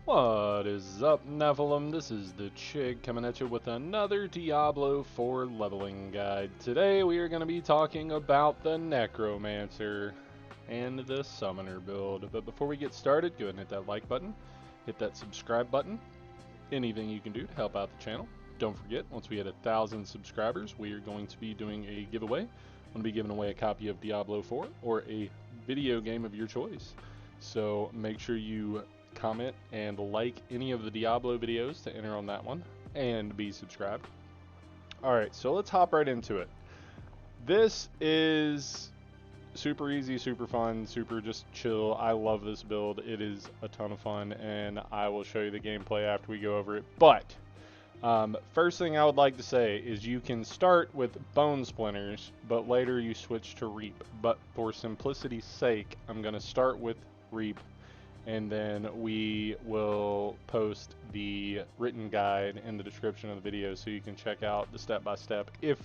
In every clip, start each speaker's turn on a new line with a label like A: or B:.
A: What is up, Nephilim? This is the Chig coming at you with another Diablo 4 leveling guide. Today we are going to be talking about the Necromancer and the Summoner build. But before we get started, go ahead and hit that like button, hit that subscribe button, anything you can do to help out the channel. Don't forget, once we hit 1,000 subscribers, we are going to be doing a giveaway. I'm going to be giving away a copy of Diablo 4 or a video game of your choice. So make sure you comment and like any of the Diablo videos to enter on that one, and be subscribed. Alright, so let's hop right into it. This is super easy, super fun, super just chill. I love this build. It is a ton of fun, and I will show you the gameplay after we go over it. But first thing I would like to say is you can start with Bone Splinters, but later you switch to Reap. But for simplicity's sake, I'm going to start with Reap, and then we will post the written guide in the description of the video so you can check out the step-by-step if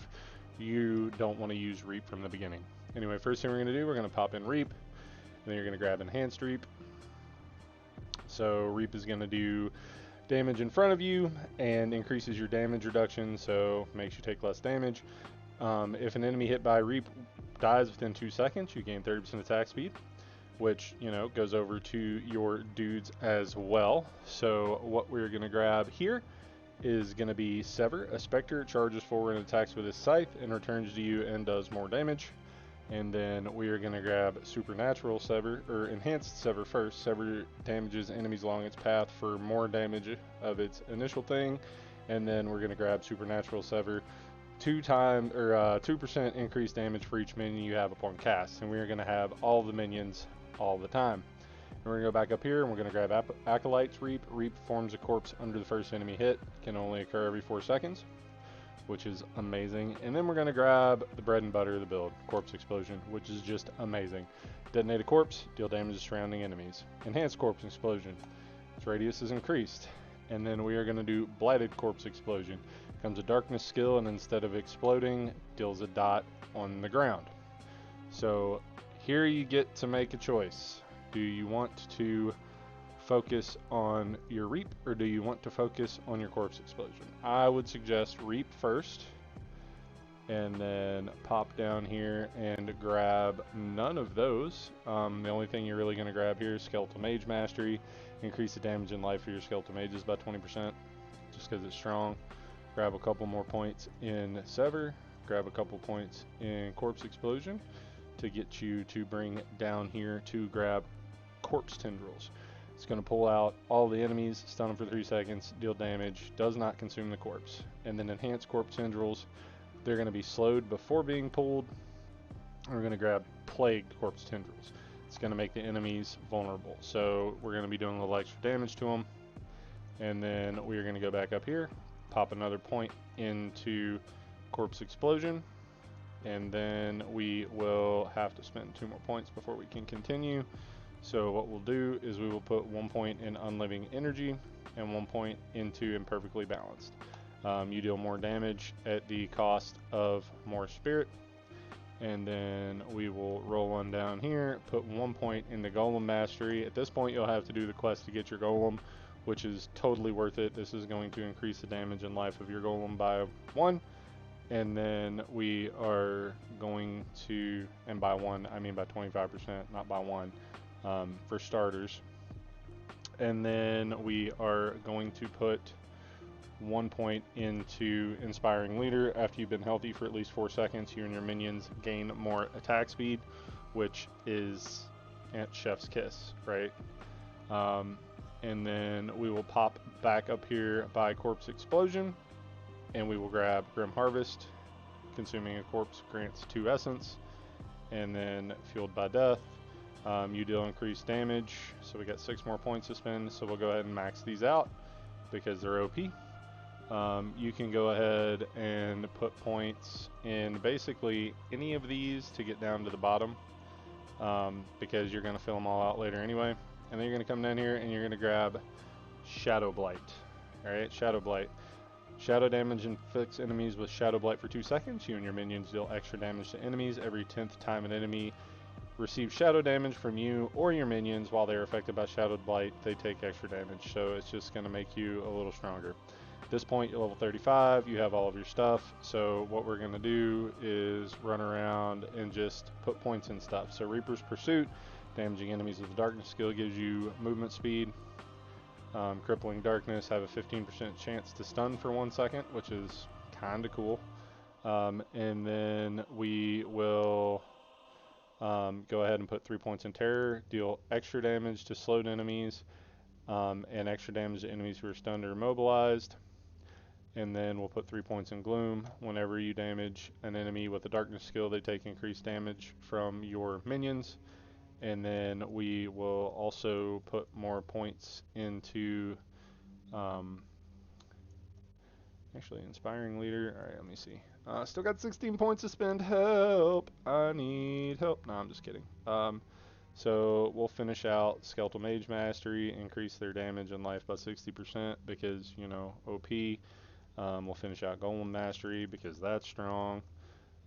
A: you don't want to use Reap from the beginning. Anyway, first thing we're going to do, we're going to pop in Reap, and then you're going to grab Enhanced Reap. So Reap is going to do damage in front of you and increases your damage reduction, so makes you take less damage. If an enemy hit by Reap dies within 2 seconds, you gain 30% attack speed, which, you know, goes over to your dudes as well. So what we're going to grab here is going to be Sever. A Spectre charges forward and attacks with his scythe and returns to you and does more damage. And then we are going to grab Supernatural Sever, or Enhanced Sever first. Sever damages enemies along its path for more damage of its initial thing. And then we're going to grab Supernatural Sever. 2% increased damage for each minion you have upon cast. And we are going to have all the minions all the time. And we're going to go back up here and we're going to grab Acolyte's Reap. Reap forms a corpse under the first enemy hit. Can only occur every 4 seconds, which is amazing. And then we're going to grab the bread and butter of the build, Corpse Explosion, which is just amazing. Detonate a corpse, deal damage to surrounding enemies. Enhanced Corpse Explosion, its radius is increased. And then we are going to do Blighted Corpse Explosion. Comes a darkness skill, and instead of exploding, deals a dot on the ground. So here you get to make a choice. Do you want to focus on your Reap, or do you want to focus on your Corpse Explosion? I would suggest Reap first, and then pop down here and grab none of those. The only thing you're really going to grab here is Skeletal Mage Mastery. Increase the damage and life for your Skeletal Mages by 20%, just because it's strong. Grab a couple more points in Sever, grab a couple points in Corpse Explosion to get you to bring down here to grab Corpse Tendrils. It's going to pull out all the enemies, stun them for 3 seconds, deal damage, does not consume the corpse. And then Enhanced Corpse Tendrils, they're going to be slowed before being pulled. We're going to grab Plagued Corpse Tendrils. It's going to make the enemies vulnerable. So we're going to be doing a little extra damage to them. And then we're going to go back up here, pop another point into Corpse Explosion, and then we will have to spend 2 more points before we can continue. So what we'll do is we will put 1 point in Unliving Energy and 1 point into Imperfectly Balanced. You deal more damage at the cost of more spirit. And then we will roll on down here, put 1 point in the Golem Mastery. At this point you'll have to do the quest to get your Golem, which is totally worth it. This is going to increase the damage and life of your Golem by 1. And then we are going to, and by 1 I mean by 25%, not by 1, for starters. And then we are going to put 1 point into Inspiring Leader. After you've been healthy for at least 4 seconds, you and your minions gain more attack speed, which is chef's kiss, right? And then we will pop back up here by Corpse Explosion, and we will grab Grim Harvest. Consuming a corpse grants 2 essence, and then Fueled by Death, you deal increased damage. So we got 6 more points to spend, so we'll go ahead and max these out because they're OP. You can go ahead and put points in basically any of these to get down to the bottom, because you're going to fill them all out later anyway. And then you're going to come down here and you're going to grab Shadow Blight. Alright, Shadow Blight. Shadow damage inflicts enemies with Shadow Blight for 2 seconds. You and your minions deal extra damage to enemies every 10th time an enemy receive shadow damage from you or your minions while they're affected by shadowed blight. They take extra damage, so it's just going to make you a little stronger. At this point, you're level 35, you have all of your stuff, so what we're going to do is run around and just put points in stuff. So Reaper's Pursuit, damaging enemies with the darkness skill, gives you movement speed. Crippling Darkness, have a 15% chance to stun for 1 second, which is kind of cool. And then we will go ahead and put 3 points in Terror, deal extra damage to slowed enemies, and extra damage to enemies who are stunned or immobilized. And then we'll put 3 points in Gloom. Whenever you damage an enemy with a darkness skill, they take increased damage from your minions. And then we will also put more points into, actually, Inspiring Leader. Alright, let me see. Still got 16 points to spend. Help! I need help. No, I'm just kidding. So we'll finish out Skeletal Mage Mastery, increase their damage and life by 60% because, you know, OP. We'll finish out Golem Mastery because that's strong.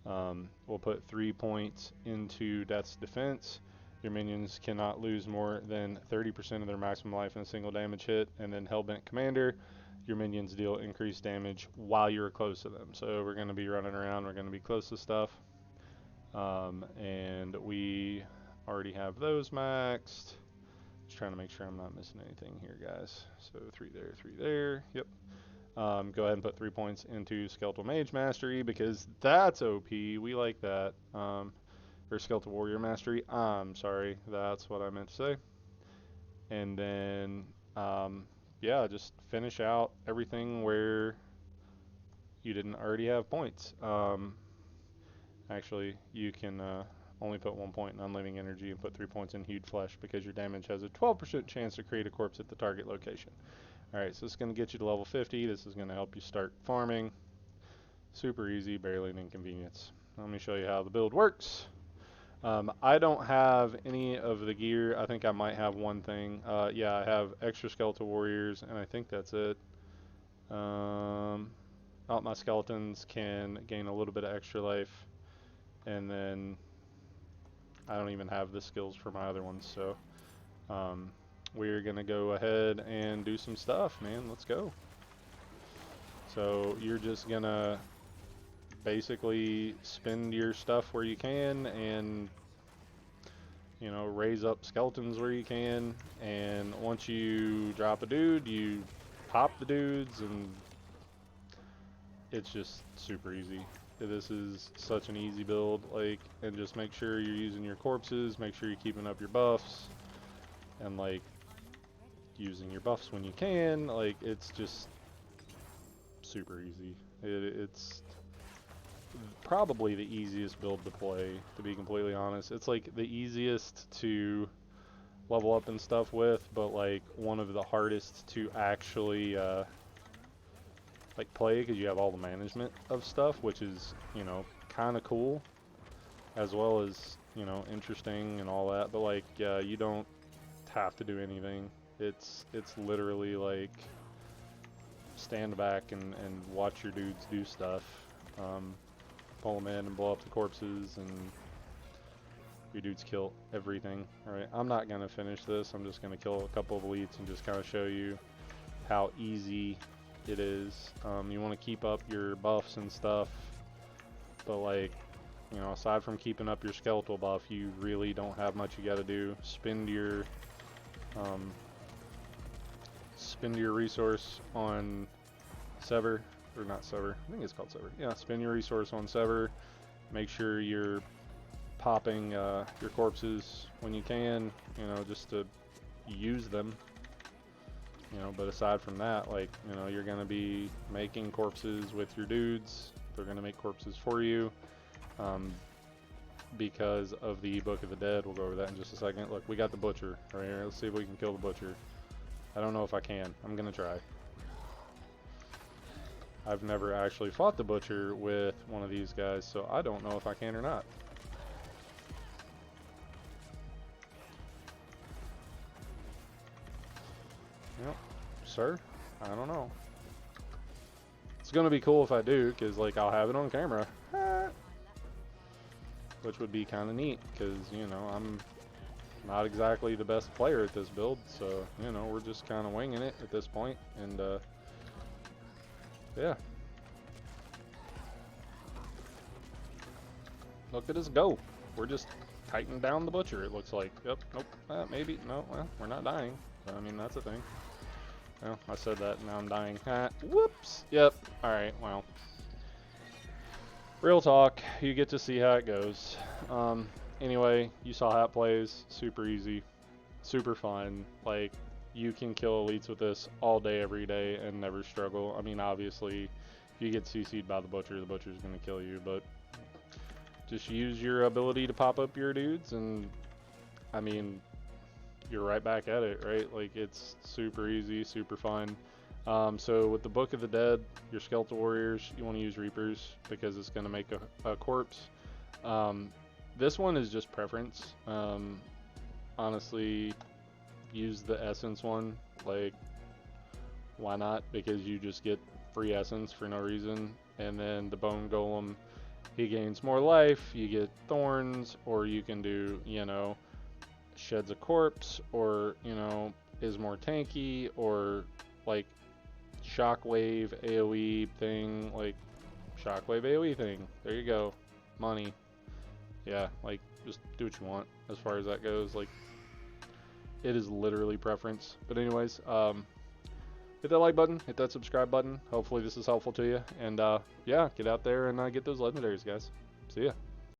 A: We'll put 3 points into Death's Defense. Your minions cannot lose more than 30% of their maximum life in a single damage hit. And then Hellbent Commander, your minions deal increased damage while you're close to them. So we're going to be running around, we're going to be close to stuff. And we already have those maxed. Just trying to make sure I'm not missing anything here, guys. So 3 there, 3 there. Yep. Go ahead and put 3 points into Skeletal Mage Mastery because that's OP. We like that. Or Skeletal Warrior Mastery. I'm sorry, that's what I meant to say. And then, yeah, just finish out everything where you didn't already have points. Actually, you can only put 1 point in Unliving Energy and put 3 points in Hued Flesh because your damage has a 12% chance to create a corpse at the target location. Alright, so this is going to get you to level 50. This is going to help you start farming. Super easy, barely an inconvenience. Let me show you how the build works. I don't have any of the gear. I think I might have one thing. Yeah, I have extra skeletal warriors, and I think that's it. My skeletons can gain a little bit of extra life, and then I don't even have the skills for my other ones, so we're gonna go ahead and do some stuff, man. Let's go. So you're just gonna basically spend your stuff where you can and, you know, raise up skeletons where you can, and once you drop a dude, you pop the dudes, and it's just super easy. This is such an easy build, like, and just make sure you're using your corpses, make sure you're keeping up your buffs, and like using your buffs when you can. Like, it's just super easy. It's probably the easiest build to play, to be completely honest. It's like the easiest to level up and stuff with, but like one of the hardest to actually like play, because you have all the management of stuff, which is, you know, kind of cool, as well as, you know, interesting and all that. But like, you don't have to do anything. It's literally like stand back and watch your dudes do stuff. Pull them in and blow up the corpses, and your dudes kill everything. Alright, I'm not going to finish this. I'm just going to kill a couple of elites and just kind of show you how easy it is. You want to keep up your buffs and stuff, but like, you know, aside from keeping up your skeletal buff, you really don't have much you got to do. Spend your resource on Sever. Or not Sever, I think it's called Sever. Yeah, spend your resource on Sever. Make sure you're popping your corpses when you can, you know, just to use them. You know, but aside from that, like, you know, you're going to be making corpses with your dudes. They're going to make corpses for you. Because of the Book of the Dead, we'll go over that in just a second. Look, we got the Butcher right here. Let's see if we can kill the Butcher. I don't know if I can. I'm going to try. I've never actually fought the Butcher with one of these guys, so I don't know if I can or not. Yep, sir, I don't know. It's gonna be cool if I do, because like I'll have it on camera. which would be kind of neat, because, you know, I'm not exactly the best player at this build, so, you know, we're just kind of winging it at this point, and, yeah. Look at us go. We're just tightening down the butcher, it looks like. Yep, nope, maybe, no, well, we're not dying, so, I mean, that's a thing. Well, I said that, now I'm dying. Whoops, yep, alright, well. Real talk, you get to see how it goes. Anyway, you saw how it plays, super easy, super fun. Like, you can kill elites with this all day, every day, and never struggle. I mean, obviously, if you get CC'd by the butcher's gonna kill you, but just use your ability to pop up your dudes, and, I mean, you're right back at it, right? Like, it's super easy, super fun. So with the Book of the Dead, your Skeletal Warriors, you want to use Reapers because it's going to make a corpse. This one is just preference. Honestly, use the Essence one. Like, why not? Because you just get free Essence for no reason. And then the Bone Golem, he gains more life, you get Thorns, or you can do, you know, sheds a corpse, or, you know, is more tanky, or like Shockwave AoE thing, like Shockwave AoE thing. There you go. Money. Yeah, like, just do what you want as far as that goes. Like, it is literally preference. But anyways, hit that like button, hit that subscribe button. Hopefully this is helpful to you. And yeah, get out there and get those legendaries, guys. See ya.